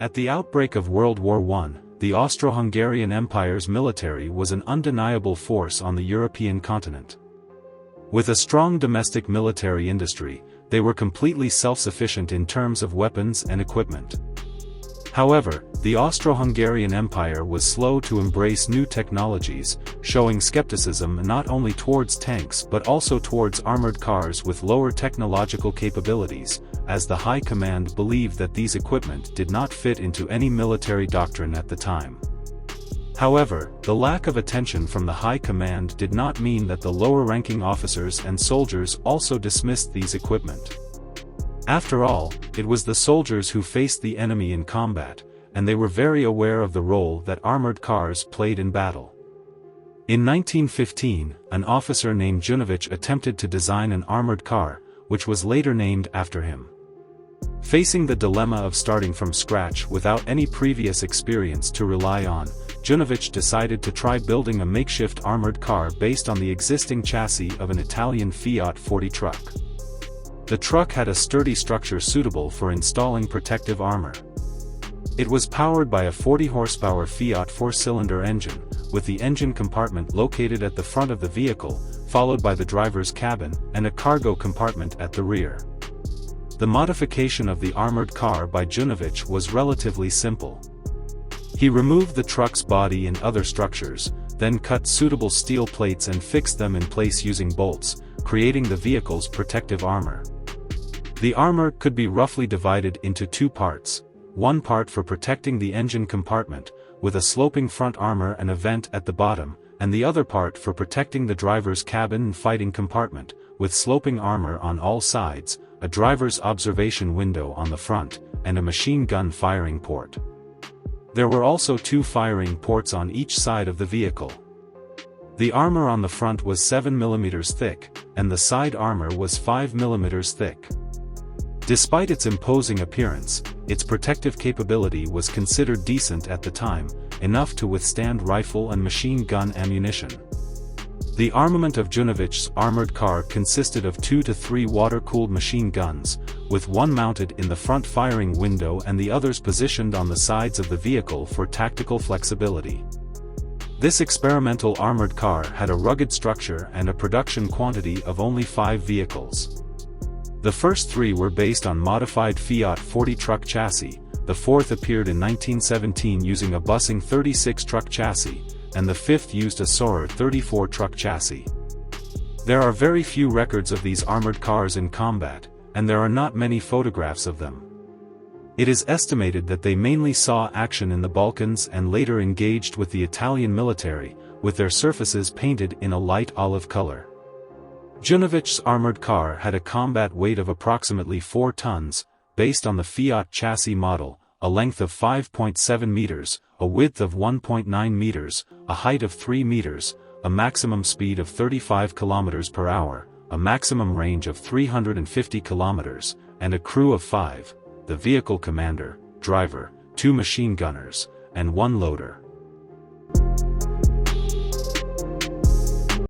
At the outbreak of World War I, the Austro-Hungarian Empire's military was an undeniable force on the European continent. With a strong domestic military industry, they were completely self-sufficient in terms of weapons and equipment. However, the Austro-Hungarian Empire was slow to embrace new technologies, showing skepticism not only towards tanks but also towards armored cars with lower technological capabilities, as the High Command believed that these equipment did not fit into any military doctrine at the time. However, the lack of attention from the High Command did not mean that the lower-ranking officers and soldiers also dismissed these equipment. After all, it was the soldiers who faced the enemy in combat, and they were very aware of the role that armored cars played in battle. In 1915, an officer named Junovicz attempted to design an armored car, which was later named after him. Facing the dilemma of starting from scratch without any previous experience to rely on, Junovicz decided to try building a makeshift armored car based on the existing chassis of an Italian Fiat 40 truck. The truck had a sturdy structure suitable for installing protective armor. It was powered by a 40-horsepower Fiat 4-cylinder engine, with the engine compartment located at the front of the vehicle, followed by the driver's cabin and a cargo compartment at the rear. The modification of the armored car by Junovicz was relatively simple. He removed the truck's body and other structures, then cut suitable steel plates and fixed them in place using bolts, creating the vehicle's protective armor. The armor could be roughly divided into two parts, one part for protecting the engine compartment, with a sloping front armor and a vent at the bottom, and the other part for protecting the driver's cabin and fighting compartment, with sloping armor on all sides, a driver's observation window on the front, and a machine gun firing port. There were also two firing ports on each side of the vehicle. The armor on the front was 7 mm thick, and the side armor was 5 mm thick. Despite its imposing appearance, its protective capability was considered decent at the time, enough to withstand rifle and machine gun ammunition. The armament of Junovicz's armored car consisted of 2 to 3 water-cooled machine guns, with one mounted in the front firing window and the others positioned on the sides of the vehicle for tactical flexibility. This experimental armored car had a rugged structure and a production quantity of only 5 vehicles. The first 3 were based on modified Fiat 40 truck chassis, the 4th appeared in 1917 using a Bussing 36 truck chassis, and the 5th used a Sorer 34 truck chassis. There are very few records of these armored cars in combat, and there are not many photographs of them. It is estimated that they mainly saw action in the Balkans and later engaged with the Italian military, with their surfaces painted in a light olive color. Junovicz's armored car had a combat weight of approximately 4 tons, based on the Fiat chassis model, a length of 5.7 meters, a width of 1.9 meters, a height of 3 meters, a maximum speed of 35 kilometers per hour, a maximum range of 350 kilometers, and a crew of 5, the vehicle commander, driver, 2 machine gunners, and 1 loader.